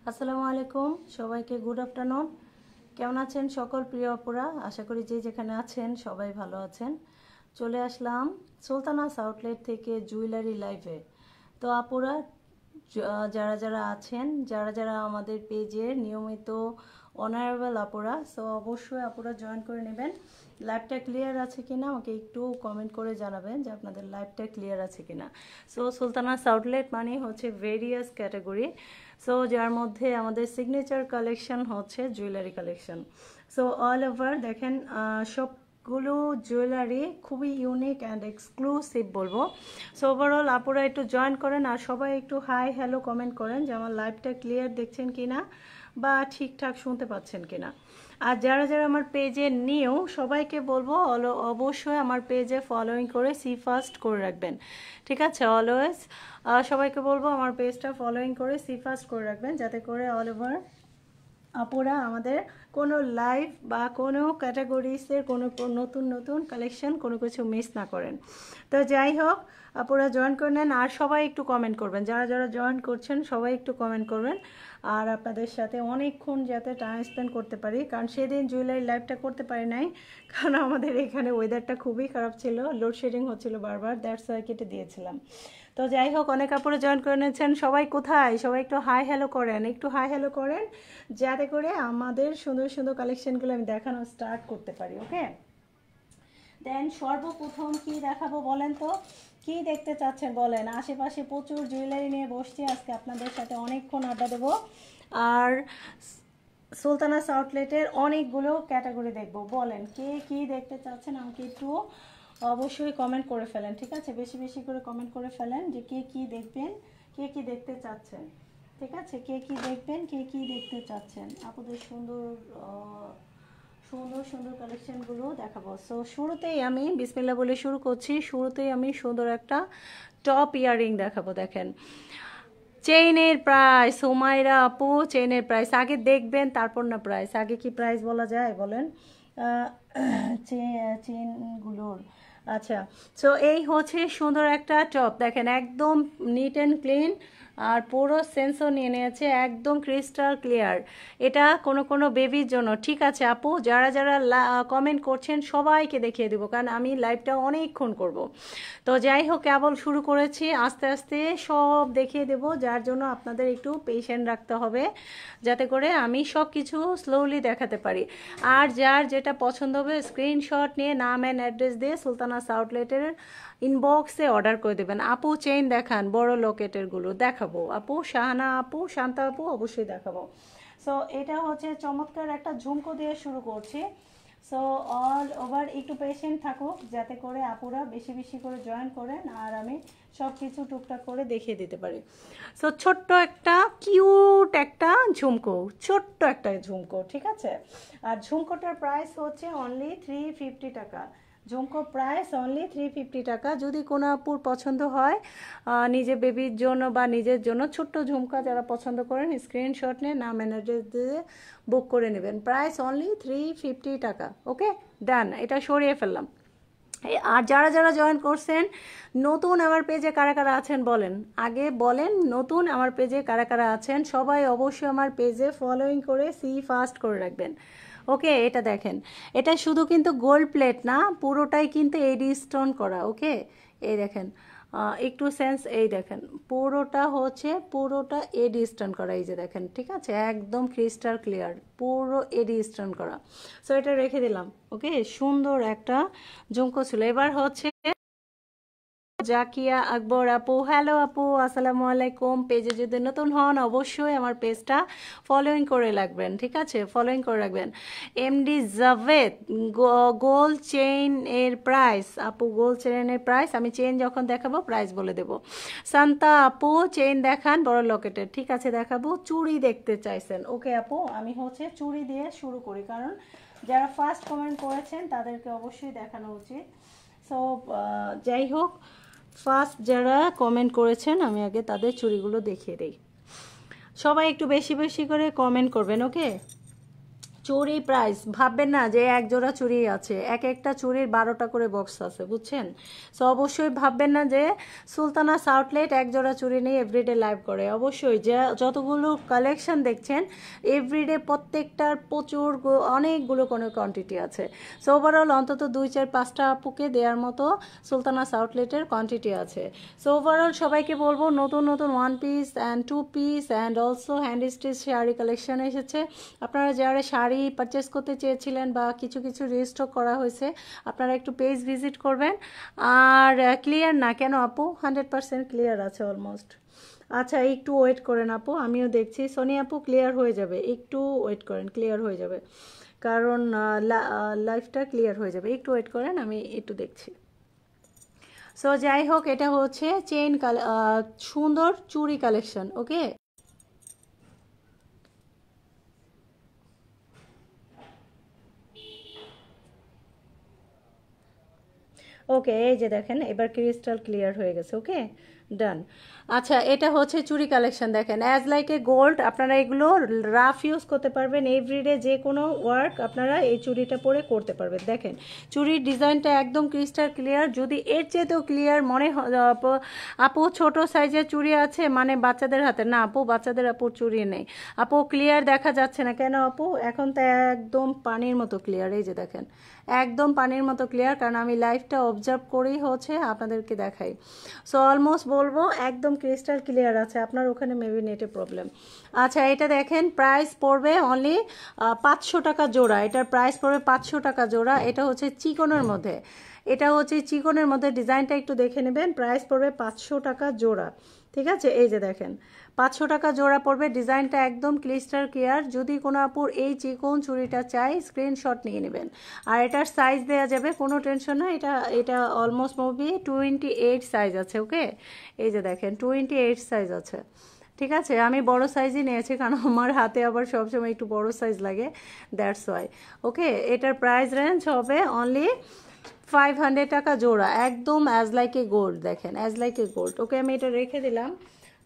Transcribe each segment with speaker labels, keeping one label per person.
Speaker 1: আসসালামু আলাইকুম সবাইকে গুড আফটারনুন। কেমন আছেন সকল প্রিয় আপুরা? আশা করি যে যেখানে আছেন সবাই ভালো আছেন। চলে আসলাম সুলতানাস আউটলেট থেকে জুয়েলারি লাইভে। তো আপুরা যারা যারা আছেন, যারা যারা আমাদের পেজের নিয়মিত অনারেবল আপুরা, সো অবশ্যই আপুরা জয়েন করে নেবেন। লাইভটা ক্লিয়ার আছে কিনা আমাকে একটু কমেন্ট করে জানাবেন যে আপনাদের লাইভটা ক্লিয়ার আছে কিনা। সো সুলতানাস আউটলেট মানে হচ্ছে ভেরিয়াস ক্যাটাগরি, সো যার মধ্যে আমাদের সিগনেচার কালেকশন হচ্ছে jewellery collection. So all over দেখেন সবগুলো জুয়েলারি খুবই ইউনিক অ্যান্ড এক্সক্লুসিভ বলবো। সো ওভারঅল আপুরা একটু জয়েন করেন আর সবাই একটু হাই হ্যালো কমেন্ট করেন যে আমার লাইভটা ক্লিয়ার দেখছেন কিনা বা ঠিকঠাক শুনতে পাচ্ছেন কিনা। আর যারা যারা আমার পেজে নিয়েও সবাইকে বলবো অবশ্যই আমার পেজে ফলোইং করে সি ফার্স্ট করে রাখবেন, ঠিক আছে? অলওয়েজ সবাইকে বলবো আমার পেজটা ফলোইং করে সি ফার্স্ট করে রাখবেন, যাতে করে অল ওভার আপুরা আমাদের কোনো লাইভ বা কোনো ক্যাটাগরিসের কোনো নতুন নতুন কালেকশন কোনো কিছু মিস না করেন। তো যাই হোক আপুরা জয়েন করে নেন আর সবাই একটু কমেন্ট করবেন, যারা যারা জয়েন করছেন সবাই একটু কমেন্ট করবেন। আর আপনাদের সাথে অনেকক্ষণ যাতে টাইম স্পেন্ড করতে পারি, কারণ সেদিন জুয়েলারি লাইভটা করতে পারি নাই, কারণ আমাদের এখানে ওয়েদারটা খুবই খারাপ ছিল, লোডশেডিং হচ্ছিল বারবার, দ্যাটস ওয়াই কেটে দিয়েছিলাম। তো যাই হোক অনেক আপুরে জয়েন করে নিয়েছেন। সবাই কোথায়? সবাই একটু হাই হ্যালো করেন, একটু হাই হ্যালো করেন, যাতে করে আমাদের সুন্দর সুন্দর কালেকশনগুলো আমি দেখানো স্টার্ট করতে পারি। ওকে, দেন সর্বপ্রথম কি দেখাবো বলেন তো? কি দেখতে চাচ্ছেন বলেন? আশেপাশে প্রচুর জুয়েলারি নিয়ে বসছি আজকে, আপনাদের সাথে অনেকক্ষণ আড্ডা দেবো আর সুলতানাস আউটলেটের অনেকগুলো ক্যাটাগরি দেখবো। বলেন কে কি দেখতে চাচ্ছেন আমাকে একটু অবশ্যই কমেন্ট করে ফেলেন, ঠিক আছে? বেশি বেশি করে কমেন্ট করে ফেলেন যে কে কি দেখবেন, কে কি দেখতে চাচ্ছেন, ঠিক আছে? কে কি দেখবেন, কে কি দেখতে চাচ্ছেন, আপনাদের সুন্দর সুন্দর সুন্দর কালেকশনগুলো দেখাবো। সো শুরুতেই আমি বিসমিল্লাহ বলে শুরু করছি। শুরুতেই আমি সুন্দর একটা টপ ইয়াররিং দেখাবো। দেখেন চেইনের প্রাইস, হুমায়রা আপু চেইনের প্রাইস আগে দেখবেন তারপর না প্রাইস। আগে কি প্রাইস বলা যায় বলেন চেইনগুলোর? আচ্ছা, সো এই হচ্ছে সুন্দর একটা টপ, দেখেন একদম নিট অ্যান্ড ক্লিন আর পুরো সেন্সও নিয়ে নিয়েছে, একদম ক্রিস্টাল ক্লিয়ার। এটা কোনো কোনো বেবির জন্য, ঠিক আছে আপু? যারা যারা কমেন্ট করছেন সবাইকে দেখিয়ে দেবো, কারণ আমি লাইভটা অনেকক্ষণ করব। তো যাই হোক কেবল শুরু করেছি, আস্তে আস্তে সব দেখিয়ে দেবো, যার জন্য আপনাদের একটু পেশেন্ট রাখতে হবে, যাতে করে আমি সব কিছু স্লোলি দেখাতে পারি। আর যার যেটা পছন্দ হবে স্ক্রিনশট নিয়ে নাম অ্যান্ড অ্যাড্রেস দিয়ে সুলতানাস আউটলেটের ইনবক্সে অর্ডার করে দেবেন। আপু চেইন দেখান, বড় লকেটেরগুলো দেখাবো আপু, শাহানা আপু, শান্তা আপু অবশ্যই দেখাবো। সো এটা হচ্ছে চমৎকার একটা ঝুমকো দিয়ে শুরু করছি। সো অল ওভার একটু পেশেন্ট থাকুক, যাতে করে আপুরা বেশি বেশি করে জয়েন করেন আর আমি সব কিছু টুকটাক করে দেখিয়ে দিতে পারি। সো ছোট্ট একটা কিউট একটা ঝুমকো, ছোট্ট একটা ঝুমকো, ঠিক আছে? আর ঝুমকোটার প্রাইস হচ্ছে অনলি 350 টাকা। ঝুমকো প্রাইস অনলি 350 টাকা। যদি কোনো আপুর পছন্দ হয় নিজে বেবির জন্য বা নিজের জন্য ছোট্ট ঝুমকা যারা পছন্দ করেন স্ক্রিনশট নিয়ে নাম অ্যাড্রেস দিয়ে বুক করে নেবেন। প্রাইস অনলি 350 টাকা। ওকে ডান, এটা সরিয়ে ফেললাম। আর যারা যারা জয়েন করছেন নতুন আমার পেজে কারা কারা আছেন বলেন, আগে বলেন নতুন আমার পেজে কারা কারা আছেন। সবাই অবশ্যই আমার পেজে ফলোইং করে সি ফার্স্ট করে রাখবেন। ওকে, এটা দেখেন, এটা শুধু কিন্তু গোল্ড প্লেট না, পুরোটাই কিন্তু এডি স্টোন করা। ওকে, এই দেখেন একটু সেন্স, এই দেখেন পুরোটা এডি স্টোন করা, এই যে দেখেন, ঠিক আছে? একদম ক্রিস্টাল ক্লিয়ার, পুরো এডি স্টোন করা। সো এটা রেখে দিলাম। ওকে, সুন্দর একটা ঝুমকো ছিল। এবার হচ্ছে জাকিয়া আকবর আপু, হ্যালো আপু, আসসালামু আলাইকুম। পেজে যদি নতুন হন অবশ্যই আমার পেজটা ফলোইং করে রাখবেন, ঠিক আছে? ফলোইং করে রাখবেন। এমডি জাভেদ, গোল্ড চেইন এর প্রাইস আপু, গোল্ড চেইনের প্রাইস আমি চেইন যখন দেখাবো প্রাইস বলে দেবো। শান্তা আপু চেইন দেখান বড় লকেটের, ঠিক আছে দেখাবো। চুড়ি দেখতে চাইছেন? ওকে আপু, আমি হচ্ছে চুড়ি দিয়ে শুরু করি, কারণ যারা ফার্স্ট কমেন্ট করেছেন তাদেরকে অবশ্যই দেখানো উচিত। সো যাই হোক, ফার্স্ট যারা কমেন্ট করেছেন আমি আগে তাদের চুড়িগুলো দেখিয়ে দিই। সবাই একটু বেশি বেশি করে কমেন্ট করবেন। ওকে, চুড়ি প্রাইস ভাববেন না যে এক জোড়া চুড়ি আছে, এক একটা চুড়ির 12টা করে বক্স আছে, বুঝছেন? সো অবশ্যই ভাববেন না যে সুলতানাস আউটলেট এক জোড়া চুড়ি নিয়ে এভরিডে লাইভ করে। অবশ্যই যে যতগুলো কালেকশন দেখছেন এভরিডে প্রত্যেকটার প্রচুর অনেকগুলো কোনো কোয়ান্টিটি আছে। সো ওভারঅল অন্তত 2-4-5টা আপুকে দেওয়ার মতো সুলতানাস আউটলেটের কোয়ান্টিটি আছে। সো ওভারঅল সবাইকে বলবো নতুন নতুন 1 piece and 2 piece and also hand stitch sari collection এসেছে। আপনারা যারা শাড়ি পারচেস করতে চেয়েছিলেন বা কিছু কিছু রিস্টক করা হয়েছে, আপনারা একটু পেজ ভিজিট করবেন। আর ক্লিয়ার না কেন আপু? 100% ক্লিয়ার আছে অলমোস্ট। আচ্ছা একটু ওয়েট করেন আপু, আমিও দেখছি। সোনি আপু ক্লিয়ার হয়ে যাবে, একটু ওয়েট করেন, ক্লিয়ার হয়ে যাবে, কারণ লাইফটা ক্লিয়ার হয়ে যাবে। একটু ওয়েট করেন, আমি একটু দেখছি। সো যাই হোক, এটা হচ্ছে চেইন সুন্দর চুড়ি কালেকশন। ওকে, ওকে এই যে দেখেন এবার ক্রিস্টাল ক্লিয়ার হয়ে গেছে। ওকে ডান। আচ্ছা এটা হচ্ছে চুড়ি কালেকশন, দেখেন অ্যাজ লাইক এ গোল্ড। আপনারা এগুলো রাফ ইউজ করতে পারবেন, এভরিডে যে কোনো ওয়ার্ক আপনারা এই চুড়িটা পরে করতে পারবেন। দেখেন চুড়ির ডিজাইনটা একদম ক্রিস্টাল ক্লিয়ার। যদি এর চেয়েতেও ক্লিয়ার মনে আপু ছোট সাইজের চুড়ি আছে মানে বাচ্চাদের হাতে, না আপু বাচ্চাদের আপুর চুড়ি নেই। আপু ক্লিয়ার দেখা যাচ্ছে না কেন আপু? এখন তো একদম পানির মতো ক্লিয়ার, এই যে দেখেন একদম পানির মতো ক্লিয়ার, কারণ আমি লাইভটা অবজার্ভ করেই হচ্ছে আপনাদেরকে দেখাই। সো অলমোস্ট বলবো একদম ক্রিস্টাল ক্লিয়ার আছে, আপনার ওখানে মেবি নেটে প্রবলেম। আচ্ছা এটা দেখেন প্রাইস পড়বে অনলি 500 টাকা জোড়া। এটার প্রাইস পড়বে 500 টাকা জোড়া। এটা হচ্ছে চিকনের মধ্যে, এটা হচ্ছে চিকনের মধ্যে, ডিজাইনটা একটু দেখে নেবেন। প্রাইস পড়বে 500 টাকা জোড়া, ঠিক আছে? এই যে দেখেন 500 টাকা জোড়া পড়বে। ডিজাইনটা একদম ক্লিস্টার ক্লিয়ার। যদি কোনো আপুর এই চিকন চুড়িটা চাই স্ক্রিনশট নিয়ে নেবেন। আর এটার সাইজ দেওয়া যাবে, কোনো টেনশন না। এটা এটা অলমোস্ট মুভি 28 সাইজ আছে। ওকে এই যে দেখেন 28 সাইজ আছে, ঠিক আছে? আমি বড় সাইজই নিয়েছি কারণ আমার হাতে আবার সবসময় একটু বড় সাইজ লাগে, দ্যাটস ওয়াই। ওকে এটার প্রাইস রেঞ্জ হবে অনলি 500 টাকা জোড়া, একদম অ্যাজ লাইক এ গোল্ড। দেখেন অ্যাজ লাইক এ গোল্ড। ওকে আমি এটা রেখে দিলাম।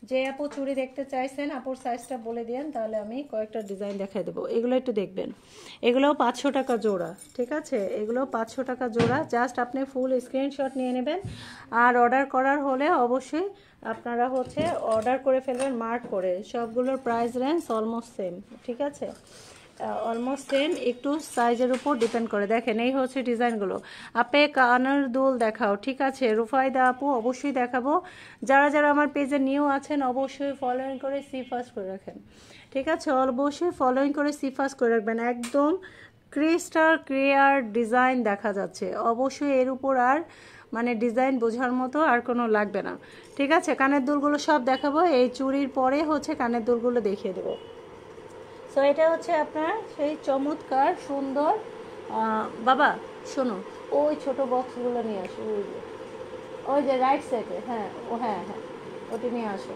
Speaker 1: যে আপু চুড়ি দেখতে চাইছেন আপুর সাইজটা বলে দিন, তাহলে আমি কয়েকটা ডিজাইন দেখাই দেবো। এগুলো একটু দেখবেন, এগুলোও 500 টাকা জোড়া, ঠিক আছে? এগুলো 500 টাকা জোড়া। জাস্ট আপনি ফুল স্ক্রিনশট নিয়ে নেবেন। আর অর্ডার করার হলে অবশ্যই আপনারা হচ্ছে অর্ডার করে ফেলবেন মার্ক করে। সবগুলোর প্রাইস রেঞ্জ অলমোস্ট সেম, ঠিক আছে? অলমোস্ট সেম, একটু সাইজের উপর ডিপেন্ড করে। দেখেন এই হচ্ছে ডিজাইনগুলো। আপে কানের দুল দেখাও, ঠিক আছে? রুফাইদা আপু অবশ্যই দেখাবো। যারা যারা আমার পেজে নিউ আছেন অবশ্যই ফলোইং করে সি ফার্স্ট করে রাখেন, ঠিক আছে? অবশ্যই ফলোইং করে সি ফার্স্ট করে রাখবেন। একদম ক্রিস্টাল ক্লিয়ার ডিজাইন দেখা যাচ্ছে। অবশ্যই এর উপর আর মানে ডিজাইন বোঝার মতো আর কোনো লাগবে না, ঠিক আছে? কানের দুলগুলো সব দেখাবো, এই চুড়ির পরে হচ্ছে কানের দুলগুলো দেখিয়ে দেবো। সো এটা হচ্ছে আপনার সেই চমৎকার সুন্দর। বাবা শোনো, ওই ছোট বক্সগুলো নিয়ে আসো, ওই যে রাইট সাইডে, হ্যাঁ ও হ্যাঁ হ্যাঁ ওটি নিয়ে আসো,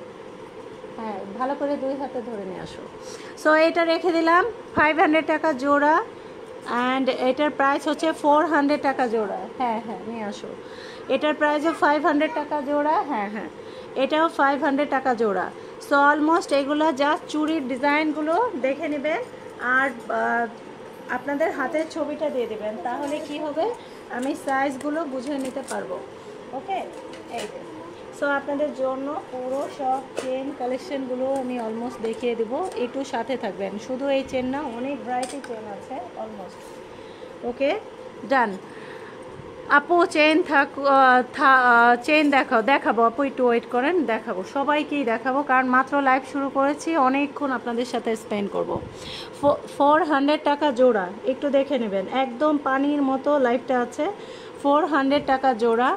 Speaker 1: হ্যাঁ ভালো করে 2 হাতে ধরে নিয়ে আসো। সো এটা রেখে দিলাম 500 টাকা জোড়া অ্যান্ড এটার প্রাইস হচ্ছে 400 টাকা জোড়া। হ্যাঁ হ্যাঁ নিয়ে আসো। এটার প্রাইসও 500 টাকা জোড়া। হ্যাঁ হ্যাঁ এটাও 500 টাকা জোড়া। সো অলমোস্ট এগুলো জাস্ট চুড়ির ডিজাইনগুলো দেখে নেবেন আর আপনাদের হাতের ছবিটা দিয়ে দেবেন, তাহলে কি হবে আমি সাইজগুলো বুঝে নিতে পারবো। ওকে এই যে সো আপনাদের জন্য পুরো সব চেন কালেকশনগুলো আমি অলমোস্ট দেখিয়ে দেবো, একটু সাথে থাকবেন। শুধু এই চেন না, অনেক ভ্যারাইটি চেন আছে অলমোস্ট। ওকে ডান। আপু চেন চেন দেখাবো আপু, একটু ওয়েট করেন, দেখাবো সবাইকেই দেখাবো, কারণ মাত্র লাইভ শুরু করেছি, অনেকক্ষণ আপনাদের সাথে স্পেন্ড করব। 400 টাকা জোড়া, একটু দেখে নেবেন, একদম পানির মতো লাইভটা আছে। 400 টাকা জোড়া,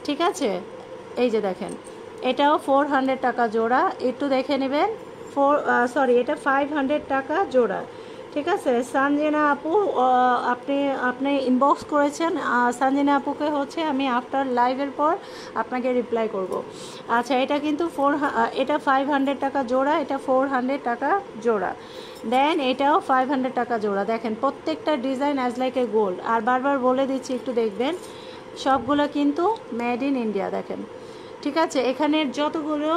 Speaker 1: ঠিক আছে? এই যে দেখেন এটাও 400 টাকা জোড়া, একটু দেখে নেবেন। এটা 500 টাকা জোড়া, ঠিক আছে? সানজিনা আপু আপনি আপনি ইনবক্স করেছেন, সানজিনা আপুকে হচ্ছে আমি আফটার লাইভের পর আপনাকে রিপ্লাই করব। আচ্ছা এটা কিন্তু এটা 500 টাকা জোড়া, এটা 400 টাকা জোড়া। দেন এটাও 500 টাকা জোড়া। দেখেন প্রত্যেকটা design as like a gold. আর বারবার বলে দিচ্ছি একটু দেখবেন, সবগুলো কিন্তু মেড ইন ইন্ডিয়া। দেখেন ঠিক আছে, এখানের যতগুলো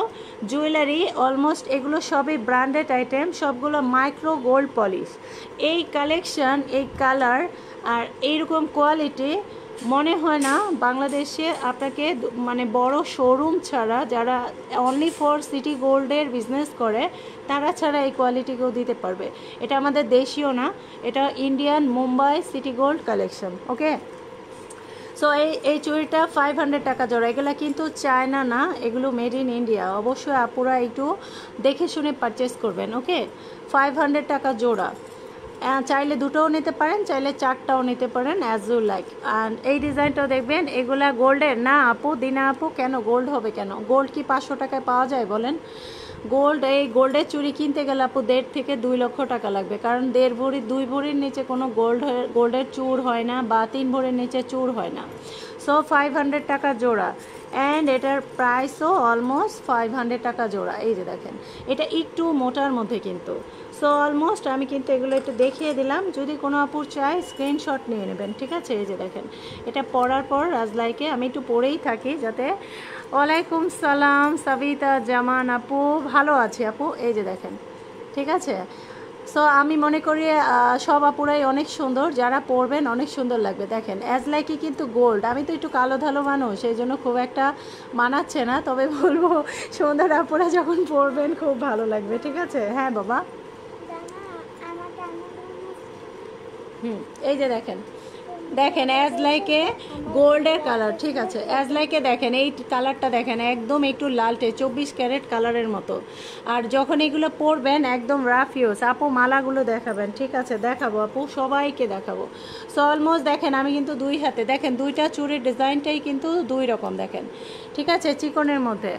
Speaker 1: জুয়েলারি অলমোস্ট এগুলো সবই ব্র্যান্ডেড আইটেম, সবগুলো মাইক্রো গোল্ড পলিশ। এই কালেকশন, এই কালার আর এইরকম কোয়ালিটি মনে হয় না বাংলাদেশে আপনাকে মানে বড় শোরুম ছাড়া, যারা অনলি ফর সিটি গোল্ডের বিজনেস করে তারা ছাড়া এই কোয়ালিটি কেউ দিতে পারবে। এটা আমাদের দেশীয় না, এটা Indian Mumbai city gold collection. Okay, so এই চুড়িটা 500 টাকা জোড়া। এগুলো কিন্তু চায়না না, এগুলো মেড ইন ইন্ডিয়া। অবশ্যই আপুরা একটু দেখে শুনে পারচেস করবেন। ওকে, 500 টাকা জোড়া। চাইলে দুটোও নিতে পারেন, চাইলে চারটাও নিতে পারেন, অ্যাজ ইউ লাইক। অ্যান্ড এই ডিজাইনটাও দেখবেন, এগুলা গোল্ডের না আপু, দিনা আপু। কেন গোল্ড হবে কেন? গোল্ড কি 500 টাকায় পাওয়া যায় বলেন? গোল্ড, এই গোল্ডের চুড়ি কিনতে গেলে আপু 1.5 থেকে 2 লক্ষ টাকা লাগবে, কারণ 1.5 ভরি 2 ভরির নিচে কোনো গোল্ডের চূড় হয় না, বা 3 ভরির নিচে চূড় হয় না। সো 500 টাকা জোড়া, অ্যান্ড এটার প্রাইসও অলমোস্ট 500 টাকা জোড়া। এই যে দেখেন, এটা একটু মোটার মধ্যে কিন্তু। সো অলমোস্ট আমি কিন্তু এগুলো একটু দেখিয়ে দিলাম, যদি কোনো আপুর চাই স্ক্রিনশট নিয়ে নেবেন। ঠিক আছে, এই যে দেখেন, এটা পরার পর রাজলাইকে আমি একটু পরেই থাকি যাতে। ওয়ালাইকুম সালাম সাবিতা জামান আপু, ভালো আছি আপু। এই যে দেখেন, ঠিক আছে। সো আমি মনে করি সব আপুরাই অনেক সুন্দর, যারা পরবেন অনেক সুন্দর লাগবে। দেখেন অ্যাজ লাইকি কিন্তু গোল্ড। আমি তো একটু কালো ধালো মানুষ, সেই জন্য খুব একটা মানাচ্ছে না, তবে বলবো সুন্দর আপুরা যখন পরবেন খুব ভালো লাগবে। ঠিক আছে, হ্যাঁ বাবা। এই যে দেখেন, দেখেন অ্যাজ লাইকে গোল্ডের কালার। ঠিক আছে, অ্যাজ লাইকে দেখেন এই কালারটা দেখেন, একদম একটু লালটে 24 ক্যারেট কালারের মতো। আর যখন এগুলো পরবেন একদম রাফ ইউজ। আপু মালাগুলো দেখাবেন? ঠিক আছে, দেখাবো আপু, সবাইকে দেখাবো। সো অলমোস্ট দেখেন, আমি কিন্তু 2 হাতে, দেখেন দুইটা চুড়ির ডিজাইনটাই কিন্তু 2 রকম দেখেন। ঠিক আছে, চিকনের মধ্যে।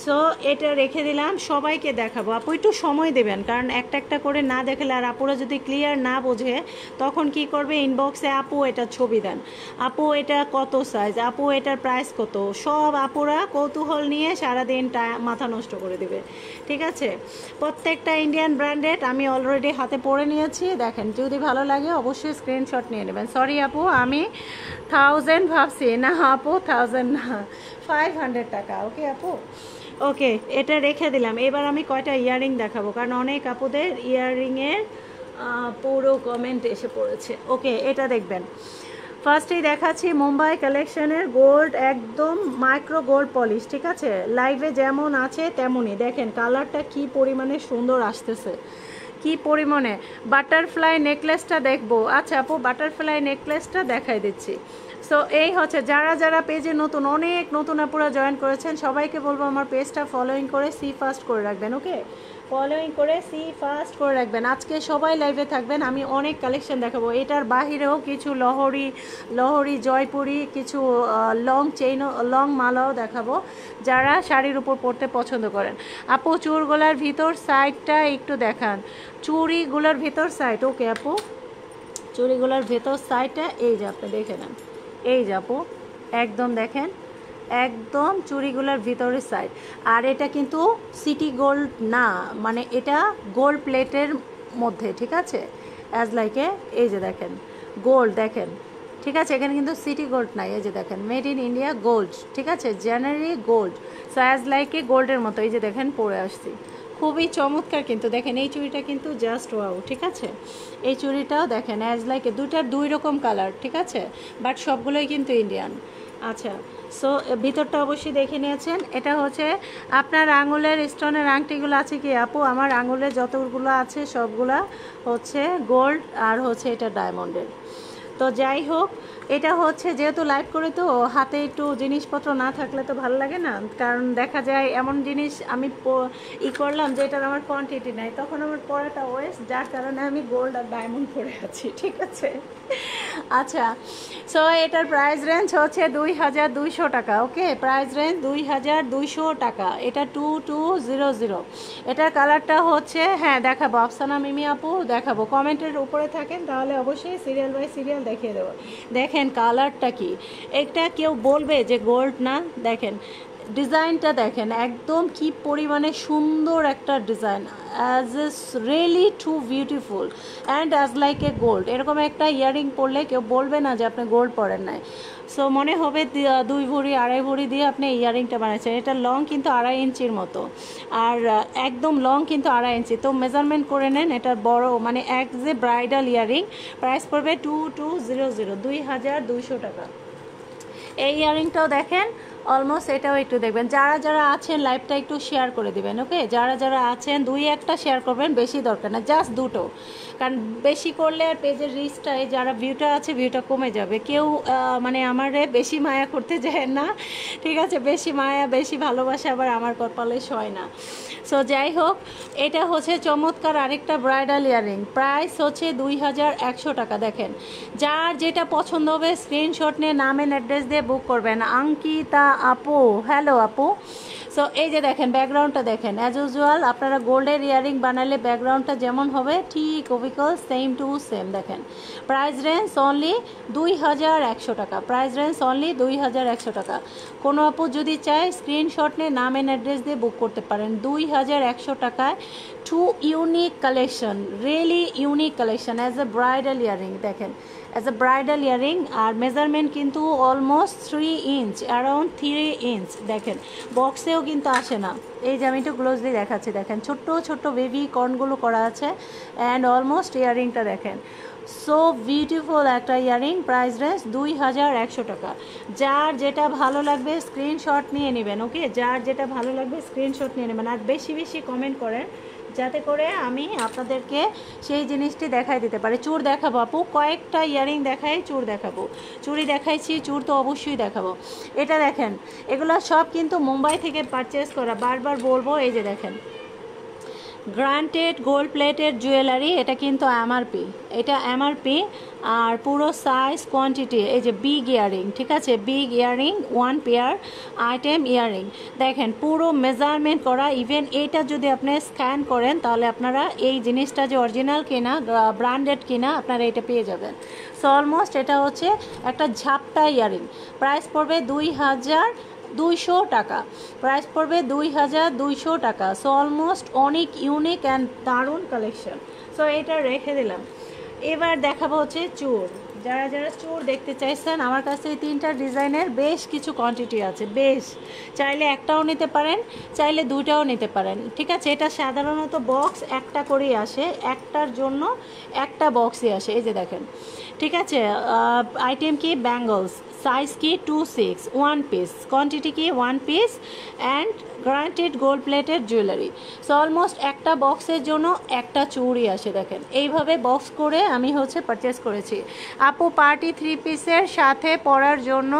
Speaker 1: সো এটা রেখে দিলাম, সবাইকে দেখাবো। আপু একটু সময় দেবেন, কারণ একটা একটা করে না দেখলে আর আপুরা যদি ক্লিয়ার না বোঝে তখন কি করবে, ইনবক্সে আপু এটা ছবি দেন, আপু এটা কত সাইজ, আপু এটার প্রাইস কত, সব আপুরা কৌতূহল নিয়ে সারাদিন মাথা নষ্ট করে দেবে। ঠিক আছে, প্রত্যেকটা ইন্ডিয়ান ব্র্যান্ডেড আমি অলরেডি হাতে পরে নিয়েছি। দেখেন, যদি ভালো লাগে অবশ্যই স্ক্রিনশট নিয়ে নেবেন। সরি আপু, আমি 1000 ভাবছি, না আপু 1000 না, 500 টাকা। ওকে আপু, ওকে, এটা রেখে দিলাম। এবার আমি কয়টা ইয়াররিং দেখাবো, কারণ অনেক আপুদের ইয়াররিংয়ের পুরো কমেন্ট এসে পড়েছে। ওকে, এটা দেখবেন। ফার্স্টেই দেখাচ্ছি মুম্বাই কালেকশনের গোল্ড, একদম মাইক্রো গোল্ড পলিশ। ঠিক আছে, লাইভে যেমন আছে তেমনই। দেখেন কালারটা কি পরিমাণে সুন্দর আসতেছে, কি পরিমাণে। বাটারফ্লাই নেকলেসটা দেখবো। আচ্ছা আপু, বাটারফ্লাই নেকলেসটা দেখাই দিচ্ছি। সো এই হচ্ছে, যারা যারা পেজে নতুন, অনেক নতুন আপুরা জয়েন করেছেন, সবাইকে বলবো আমার পেজটা ফলোইং করে সি ফার্স্ট করে রাখবেন। ওকে, ফলোইং করে সি ফার্স্ট করে রাখবেন। আজকে সবাই লাইভে থাকবেন, আমি অনেক কালেকশন দেখাবো। এটার বাহিরেও কিছু লহরি জয়পুরি, কিছু লং চেইন, লং মালাও দেখাবো, যারা শাড়ির উপর পরতে পছন্দ করেন। আপু চুড়গুলার ভিতর সাইডটা একটু দেখান, চুড়িগুলোর ভিতর সাইড। ওকে আপু, চুড়িগুলোর ভেতর সাইডটা এই যে আপনি দেখে নেন, এই যে আপু একদম দেখেন, একদম চুড়িগুলোর ভিতরের সাইড। আর এটা কিন্তু সিটি গোল্ড না, মানে এটা গোল্ড প্লেটের মধ্যে। ঠিক আছে, অ্যাজ লাইকে এই যে দেখেন গোল্ড, দেখেন। ঠিক আছে, এখানে কিন্তু সিটি গোল্ড নাই, এই যে দেখেন মেড ইন ইন্ডিয়া গোল্ড। ঠিক আছে, জেনারেলি গোল্ড। সো অ্যাজ লাইকে গোল্ডের মতো, এই যে দেখেন পরে আসছি, খুবই চমৎকার কিন্তু। দেখেন এই চুড়িটা কিন্তু জাস্ট ওয়াও। ঠিক আছে, এই চুড়িটাও দেখেন অ্যাজ লাইকে, দুইটার 2 রকম কালার। ঠিক আছে, বাট সবগুলোই কিন্তু ইন্ডিয়ান। আচ্ছা, সো ভিতরটা অবশ্যই দেখে নিয়েছেন। এটা হচ্ছে আপনার আঙুলের স্টোনের আংটিগুলো আছে কি আপু? আমার আঙুলের যতগুলো আছে সবগুলা হচ্ছে গোল্ড, আর হচ্ছে এটা ডায়মন্ডের। তো যাই হোক, এটা হচ্ছে যেহেতু লাইভ করে, তো হাতে একটু জিনিসপত্র না থাকলে তো ভালো লাগে না, কারণ দেখা যায় এমন জিনিস আমি করলাম যে এটার আমার কোয়ান্টিটি নাই, তখন আমার পড়াটা ওয়েস্ট, যার কারণে আমি গোল্ড আর ডায়মন্ড পরে আছি। ঠিক আছে, আচ্ছা। সো এটার প্রাইস রেঞ্জ হচ্ছে 2200 টাকা। ওকে, প্রাইস রেঞ্জ 2200 টাকা। এটা 2200। এটার কালারটা হচ্ছে, হ্যাঁ দেখাবো আফসানা মিমি আপু, দেখাবো। কমেন্টের উপরে থাকেন তাহলে অবশ্যই সিরিয়াল বাই সিরিয়াল দেখিয়ে দেবো। দেখেন কালারটা কি, এটা কেউ বলবে যে গোল্ড না? দেখেন ডিজাইনটা দেখেন একদম কি পরিমাণে সুন্দর একটা design, as a really too beautiful and as like a gold. এরকম একটা ইয়ারিং পরলে কেউ বলবে না যে আপনি গোল্ড পরেন নাই। সো মনে হবে 2 ভরি 2.5 ভরি দিয়ে আপনি ইয়ারিংটা বানাচ্ছেন। এটা লং কিন্তু 2.5 ইঞ্চির মতো, আর একদম লং কিন্তু 2.5 ইঞ্চি। তো মেজারমেন্ট করে নেন, এটার বড় মানে এক যে ব্রাইডাল ইয়ারিং, প্রাইস পড়বে 2200, 2200 টাকা। এই ইয়ারিংটাও দেখেন অলমোস্ট, এটাও একটু দেখবেন। যারা যারা আছেন লাইভটা একটু শেয়ার করে দিবেন, ওকে? যারা যারা আছেন 2-1টা শেয়ার করবেন, বেশি দরকার না, জাস্ট 2টো, কারণ বেশি করলে আর পেজের রিচটাই যারা ভিউটা আছে ভিউটা কমে যাবে। কেউ মানে আমারে বেশি মায়া করতে যায় না, ঠিক আছে? বেশি মায়া বেশি ভালোবাসা আবার আমার কপালে সয় না। সো যাই হোক, এটা হচ্ছে চমৎকার আরেকটা ব্রাইডাল ইয়ারিং, প্রাইস হচ্ছে 2100 টাকা। দেখেন যার যেটা পছন্দ হবে স্ক্রিনশট নিয়ে নাম এন্ড অ্যাড্রেস দিয়ে বুক করবেন। অঙ্কিতা আপু, হ্যালো আপু। সো এই যে দেখেন ব্যাকগ্রাউন্ডটা দেখেন, অ্যাজ ইউজুয়াল আপনারা গোল্ডের ইয়ারিং বানালে ব্যাকগ্রাউন্ডটা যেমন হবে ঠিক অবিকল সেম টু সেম। দেখেন প্রাইস রেঞ্জ অনলি 2100 টাকা, প্রাইস রেঞ্জ অনলি 2100 টাকা। কোনো আপু যদি চায় স্ক্রিনশট নিয়ে নাম এন্ড অ্যাড্রেস দিয়ে বুক করতে পারেন। 2100 টাকায় too unique collection, really unique collection as a bridal earring. দেখেন অ্যাজ এ ব্রাইডাল ইয়ারিং, আর মেজারমেন্ট কিন্তু অলমোস্ট 3 ইঞ্চ, অ্যারাউন্ড 3 ইঞ্চ। দেখেন বক্সেও কিন্তু আসে না, এই যে আমি একটু ক্লোজলি দেখাচ্ছি। দেখেন ছোট্ট ছোট্ট বেবি কর্নগুলো করা আছে, অ্যান্ড অলমোস্ট ইয়ারিংটা দেখেন সো বিউটিফুল একটা ইয়ারিং। প্রাইস রেঞ্জ 2100 টাকা। যার যেটা ভালো লাগবে স্ক্রিনশট নিয়ে নেবেন, ওকে? যার যেটা ভালো লাগবে স্ক্রিনশট নিয়ে নেবেন, আর বেশি বেশি কমেন্ট করেন যাতে করে আমি আপনাদেরকে সেই জিনিসটি দেখাই দিতে পারি। চূড় দেখাবো আপু, কয়েকটা ইয়ারিং দেখাই, চূড় দেখাবো। চুড়ি দেখাইছি, চূড় তো অবশ্যই দেখাবো। এটা দেখেন এগুলো সব কিন্তু মুম্বাই থেকে পারচেস করা, বারবার বলবো। এই যে দেখেন গ্রান্টেড গোল্ড প্লেটেড জুয়েলারি, এটা কিন্তু এমআরপি, এটা এমআরপি, আর পুরো সাইজ কোয়ান্টিটি। এই যে বিগ ইয়ারিং, ঠিক আছে? Big earring, 1 pair item earring. দেখেন পুরো মেজারমেন্ট করা। ইভেন এইটা যদি আপনি স্ক্যান করেন তাহলে আপনারা এই জিনিসটা যে অরিজিনাল কিনা, ব্র্যান্ডেড কিনা, আপনারা এটা পেয়ে যাবেন। সো অলমোস্ট এটা হচ্ছে একটা ঝাপটা ইয়ারিং, প্রাইস পড়বে 2200 টাকা, প্রাইস পড়বে 2200 টাকা। সো অলমোস্ট অনেক ইউনিক অ্যান্ড দারুণ কালেকশন। সো এটা রেখে দিলাম। এবার দেখাবো হচ্ছে চূড়। যারা যারা চূড় দেখতে চাইছেন, আমার কাছে এই 3টা ডিজাইনের বেশ কিছু কোয়ান্টিটি আছে, বেশ। চাইলে একটাও নিতে পারেন, চাইলে 2টাও নিতে পারেন, ঠিক আছে? এটা সাধারণত বক্স একটা করেই আসে, একটার জন্য একটা বক্সই আসে। এই যে দেখেন, ঠিক আছে? আইটেম কি ব্যাঙ্গলস, সাইজ কি 2-6, 1 পিস, কোয়ান্টিটি কি 1 piece, and granted gold plated jewellery. So almost একটা বক্সের জন্য একটা চুড়ি আসে। দেখেন এইভাবে বক্স করে আমি হচ্ছে পারচেস করেছি। আপু পার্টি 3 পিসের সাথে পরার জন্য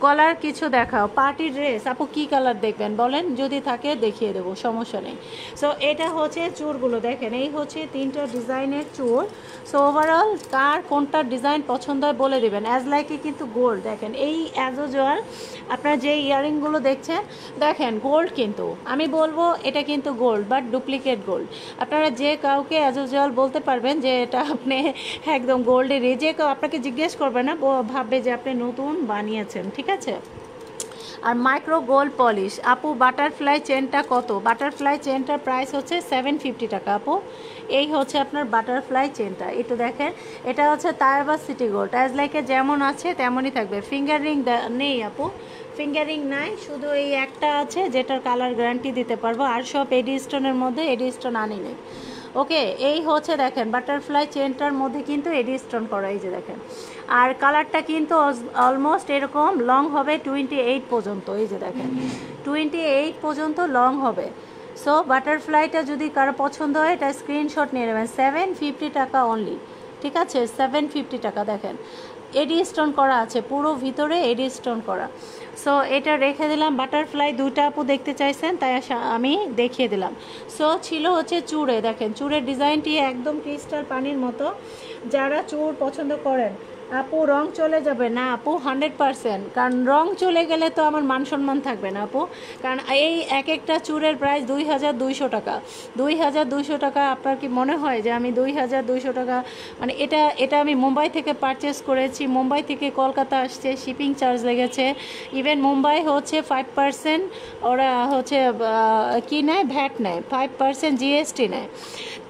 Speaker 1: গলার কিছু দেখাও। পার্টি ড্রেস আপু কি কালার দেখবেন বলেন, যদি থাকে দেখিয়ে দেবো, সমস্যা নেই। সো এটা হচ্ছে চুড়গুলো দেখেন, এই হচ্ছে 3টা ডিজাইনের চুড়। সো ওভারঅল কার কোনটা ডিজাইন পছন্দ হয় বলে দেবেন। অ্যাজ লাইকে কিন্তু গোল্ড, দেখেন এই অ্যাজ ইউজুয়াল আপনারা যে ইয়ারিংগুলো দেখছেন, দেখেন গোল্ড, কিন্তু আমি বলবো এটা কিন্তু গোল্ড বাট ডুপ্লিকেট গোল্ড। আপনারা যে কাউকে অ্যাজ ইউজুয়াল বলতে পারবেন যে এটা আপনি একদম গোল্ডেরই, যে কেউ আপনাকে জিজ্ঞেস করবে না, ভাববে যে আপনি নতুন বানিয়েছেন, ঠিক আছে? আর মাইক্রো গোল্ড পলিশ আপু, বাটারফ্লাই চেনটা কত? বাটারফ্লাই চেনটার প্রাইস হচ্ছে 750 টাকা আপু। এই হচ্ছে আপনার বাটারফ্লাই চেনটা, একটু দেখেন। এটা হচ্ছে তাইবা সিটি গোল্ড, অ্যাজ লাইকে যেমন আছে তেমনই থাকবে। ফিঙ্গার রিং নেই আপু, ফিঙ্গারিং নাই, শুধু এই একটা আছে যেটার কালার গ্যারান্টি দিতে পারবো, আর সব এডি স্টোনের মধ্যে এডি স্টোন আনি নেই, ওকে? এই হচ্ছে দেখেন বাটারফ্লাই চেনটার মধ্যে কিন্তু এডি স্টোন করা, এই যে দেখেন। আর কালারটা কিন্তু অলমোস্ট এরকম লং হবে 28 পর্যন্ত, এই যে দেখেন 28 পর্যন্ত লং হবে। সো বাটারফ্লাইটা যদি কারো পছন্দ হয় এটা স্ক্রিনশট নিয়ে নেবেন। 750 টাকা অনলি, ঠিক আছে? 750 টাকা। দেখেন এডি স্টোন করা আছে পুরো ভিতরে, এডি স্টোন করা। সো এটা রেখে দিলাম। বাটারফ্লাই 2টা আপু দেখতে চাইছেন তাই আমি দেখিয়ে দিলাম। সো ছিল হচ্ছে চূড়ে, দেখেন চূড়ের ডিজাইনটি একদম ক্রিস্টাল পানির মতো। যারা চূড় পছন্দ করেন আপু রং চলে যাবে না আপু, 100%। কারণ রং চলে গেলে তো আমার মান সম্মান থাকবে না আপু। কারণ এই এক একটা চুরের প্রাইস 2200 টাকা। 2200 টাকা, আপনার কি মনে হয় যে আমি 2200 টাকা, মানে এটা এটা আমি মুম্বাই থেকে পারচেস করেছি, মুম্বাই থেকে কলকাতা আসছে, শিপিং চার্জ লেগেছে। ইভেন মুম্বাই হচ্ছে 5%, ওরা হচ্ছে কি নেয়, ভ্যাট নেয়, 5% জিএসটি নেয়।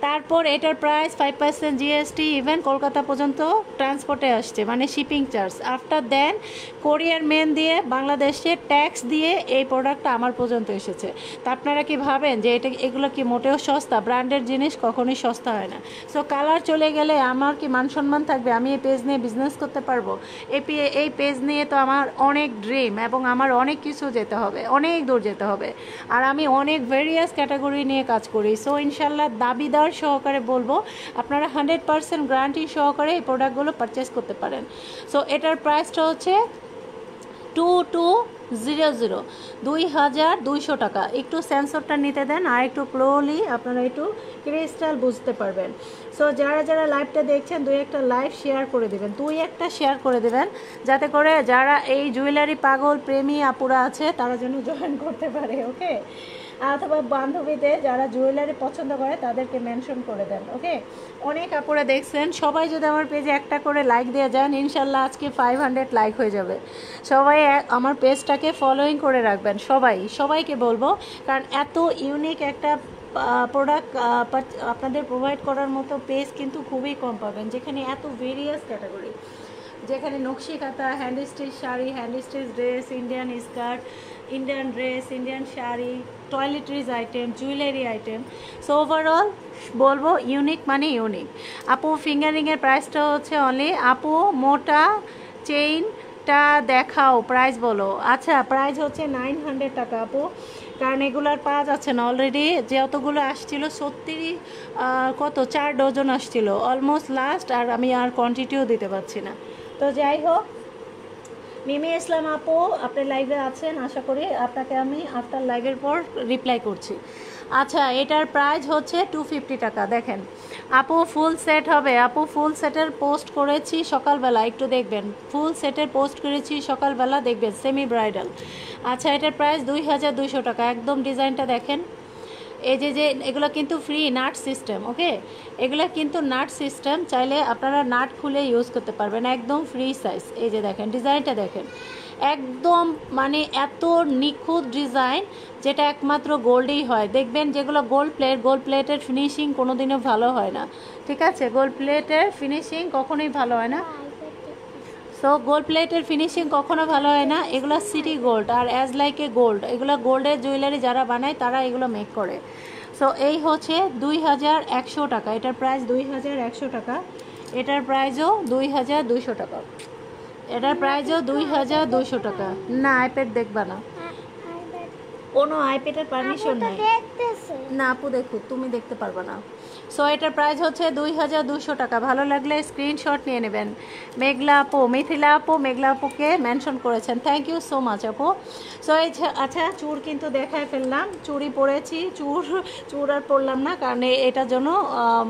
Speaker 1: তারপর এটার প্রাইস 5% জিএসটি, ইভেন কলকাতা পর্যন্ত ট্রান্সপোর্টে আসছে, মানে শিপিং চার্জ। আফটার দেন কোরিয়ার মেন দিয়ে বাংলাদেশে ট্যাক্স দিয়ে এই প্রোডাক্টটা আমার পর্যন্ত এসেছে। তা আপনারা কি ভাবেন যে এগুলো কি মোটেও সস্তা? ব্র্যান্ডের জিনিস কখনোই সস্তা হয় না। সো কালার চলে গেলে আমার কি মান সম্মান থাকবে? আমি এই পেজ নিয়ে বিজনেস করতে পারবো? এই পেজ নিয়ে তো আমার অনেক ড্রিম, এবং আমার অনেক কিছু যেতে হবে, অনেক দূর যেতে হবে। আর আমি অনেক ভেরিয়াস ক্যাটাগরি নিয়ে কাজ করি। সো ইনশাল্লাহ দাবিদার সহকারে বলবো, আপনারা 100% গ্যারান্টি সহকারে এই প্রোডাক্টগুলো পারচেস করতে পারেন। সো এটার প্রাইসটা হচ্ছে 2200, 2200 টাকা। একটু সেন্সরটা নিতে দেন, আর একটু ক্লোলি আপনারা একটু ক্রিস্টাল বুঝতে পারবেন। সো যারা যারা লাইভটা দেখছেন, দুই একটা লাইভ শেয়ার করে দেবেন, শেয়ার করে দেবেন, যাতে করে যারা এই জুয়েলারি পাগল প্রেমী আপুরা আছে তারা যেন জয়েন করতে পারে। ওকে, অথবা বান্ধবীদের যারা জুয়েলারি পছন্দ করে তাদেরকে মেনশন করে দেন। ওকে, অনেক আপুরা দেখছেন, সবাই যদি আমার পেজে একটা করে লাইক দিয়ে যান, ইনশাল্লাহ আজকে 500 লাইক হয়ে যাবে। সবাই আমার পেজটাকে ফলোইং করে রাখবেন, সবাইকে বলবো, কারণ এত ইউনিক একটা প্রোডাক্ট আপনাদের প্রোভাইড করার মতো পেজ কিন্তু খুবই কম পাবেন, যেখানে এত ভেরিয়াস ক্যাটাগরি, যেখানে নকশি কাঁথা, hand stitch sari, hand stitch dress, Indian skirt, Indian dress, Indian sari, toiletries item, jewellery item. So overall বলবো ইউনিক মানে ইউনিক। আপু ফিঙ্গারিংয়ের প্রাইসটা হচ্ছে অনলি, আপু মোটা চেইনটা দেখাও, প্রাইস বলো। আচ্ছা, প্রাইস হচ্ছে 900 টাকা আপু, কারণ এগুলার পাওয়া যাচ্ছে না অলরেডি। যতগুলো আসছিল 30 কত 4 ডজন আসছিল অলমোস্ট লাস্ট, আর আমি আর কোয়ান্টিটিও দিতে পারছি না। তো যাই হোক, মিমি ইসলাম আপু আপনি লাইভে আছেন, আশা করি আপনাকে আমি আফটার লাইভের পর রিপ্লাই করছি। আচ্ছা, এটার প্রাইস হচ্ছে 250 টাকা। দেখেন আপু ফুল সেট হবে, আপু ফুল সেটের পোস্ট করেছি সকালবেলা, একটু দেখবেন, ফুল সেটের পোস্ট করেছি সকালবেলা, দেখবেন সেমি ব্রাইডাল। আচ্ছা, এটার প্রাইস 2200 টাকা। একদম ডিজাইনটা দেখেন, এই যে এগুলো কিন্তু ফ্রি নাট সিস্টেম। ওকে, এগুলো কিন্তু নাট সিস্টেম, চাইলে আপনারা নাট খুলে ইউজ করতে পারবেন, একদম ফ্রি সাইজ। এই যে দেখেন ডিজাইনটা দেখেন, একদম মানে এত নিখুঁত ডিজাইন, যেটা একমাত্র গোল্ডেই হয়। দেখবেন যেগুলো গোল্ড প্লেটের ফিনিশিং কোনোদিনও ভালো হয় না, ঠিক আছে? গোল্ড প্লেটের ফিনিশিং কখনোই ভালো হয় না। সো গোল্ড প্লেটের ফিনিশিং কখনো ভালো হয় না, এগুলো সিটি গোল্ড আর অ্যাজ লাইক এ গোল্ড, এগুলো গোল্ডের জুয়েলারি যারা বানায় তারা এগুলো মেক করে। সো এই হচ্ছে 2100 টাকা, এটার প্রাইস 2100 টাকা, এটার প্রাইসও 2200 টাকা, এটার প্রাইসও 2200 টাকা। না, আইপ্যাড দেখবা না, কোনো আইপ্যাডের পারমিশন নাই। না আপু, দেখো তুমি দেখতে পারবে না। সো এটার প্রাইস হচ্ছে 2200 টাকা। ভালো লাগলে স্ক্রিনশট নিয়ে নেবেন। মেঘলা আপু, মিথিলা আপু, মেঘলা আপুকে মেনশন করেছেন, থ্যাংক ইউ সো মাচ আপু। সো এই আচ্ছা, চুর কিন্তু দেখায় ফেললাম, চুরি পরেছি, চুর আর পরলাম না, কারণ এটার জন্য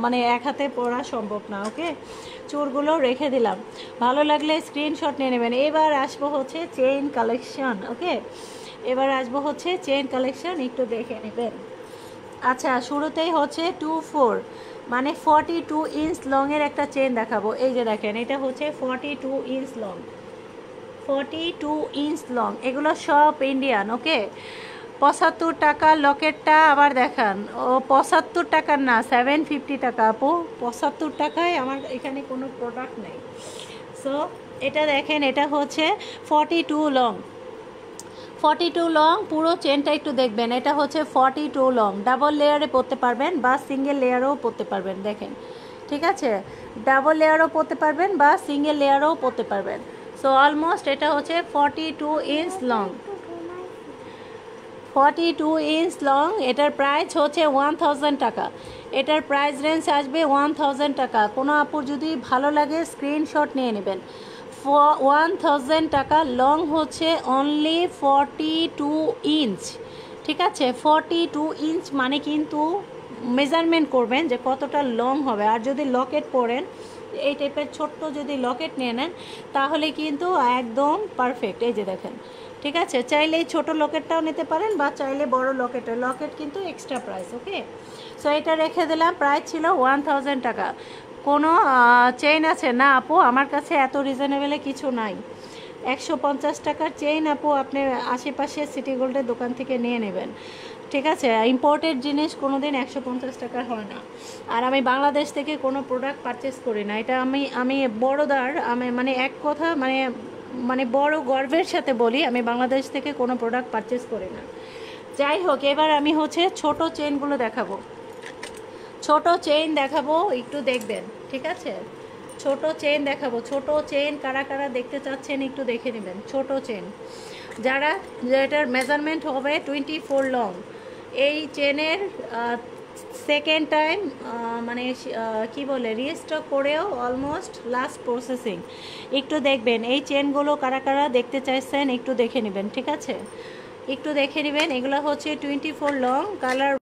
Speaker 1: মানে এক হাতে পরা সম্ভব না। ওকে, চুরগুলো রেখে দিলাম। ভালো লাগলে স্ক্রিনশট নিয়ে নেবেন। এবার আসবো হচ্ছে চেইন কালেকশন। ওকে, এবার আসবো হচ্ছে চেইন কালেকশন, একটু দেখে নেবেন। আচ্ছা, শুরুতেই হচ্ছে 24 মানে 42 ইঞ্চ লংয়ের একটা চেন দেখাবো। এই যে দেখেন, এটা হচ্ছে 42 ইঞ্চ লং, 42 ইঞ্চ লং, এগুলো সব ইন্ডিয়ান। ওকে, 75 টাকা লকেটটা আবার দেখান। ও 75 টাকার না, 750 টাকা আপু, 75 টাকায় আমার এখানে কোনো প্রোডাক্ট নেই। সো এটা দেখেন, এটা হচ্ছে 42 লং, 42 লং, পুরো চেনটা একটু দেখবেন। এটা হচ্ছে 42 লং, ডাবল লেয়ারে পরতে পারবেন বা সিঙ্গেল লেয়ারেও পরতে পারবেন। দেখেন, ঠিক আছে, ডাবল লেয়ারও পরতে পারবেন বা সিঙ্গেল লেয়ারও পরতে পারবেন। সো অলমোস্ট এটা হচ্ছে 42 ইঞ্চ লং, 42 ইঞ্চ লং। এটার প্রাইস হচ্ছে 1000 টাকা, এটার প্রাইস রেঞ্জ আসবে 1000 টাকা। কোনো আপুর যদি ভালো লাগে স্ক্রিনশট নিয়ে নেবেন। 1000 টাকা লং হচ্ছে অনলি 42 ইঞ্চ, ঠিক আছে? 42 ইঞ্চ মানে কিন্তু মেজারমেন্ট করবেন যে কতটা লং হবে। আর যদি লকেট পরেন এই টাইপের ছোট্ট যদি লকেট নিয়ে নেন তাহলে কিন্তু একদম পারফেক্ট। এই যে দেখেন, ঠিক আছে, চাইলে এই ছোটো লকেটটাও নিতে পারেন বা চাইলে বড় লকেট কিন্তু এক্সট্রা প্রাইস। ওকে, সো এটা রেখে দিলাম। প্রাইস ছিল 1000 টাকা। কোনো চেইন আছে না আপু? আমার কাছে এত রিজনেবলে কিছু নাই। 150 টাকার চেইন আপু আপনি আশেপাশে সিটি গোল্ডের দোকান থেকে নিয়ে নেবেন, ঠিক আছে? ইম্পোর্টেড জিনিস কোনো দিন 150 টাকার হয় না। আর আমি বাংলাদেশ থেকে কোনো প্রোডাক্ট পারচেস করি না, এটা আমি বড়দার, আমি মানে এক কথা মানে বড় গর্বের সাথে বলি, আমি বাংলাদেশ থেকে কোনো প্রোডাক্ট পারচেস করি না। যাই হোক, এবার আমি হচ্ছে ছোট চেইনগুলো দেখাবো, ছোট চেইন দেখাবো, একটু দেখবেন, ঠিক আছে? ছোট চেইন দেখাবো। ছোট চেইন কারা কারা দেখতে চাচ্ছেন একটু দেখে নেবেন। ছোট চেইন যেটার মেজারমেন্ট হবে 24 লং, এই চেনের সেকেন্ড টাইম মানে কি বলে রিস্টক করেও অলমোস্ট লাস্ট প্রসেসিং। একটু দেখবেন এই চেনগুলো কারা কারা দেখতে চাইছেন একটু দেখে নেবেন, ঠিক আছে? একটু দেখে নেবেন। এগুলো হচ্ছে 24 লং, কালার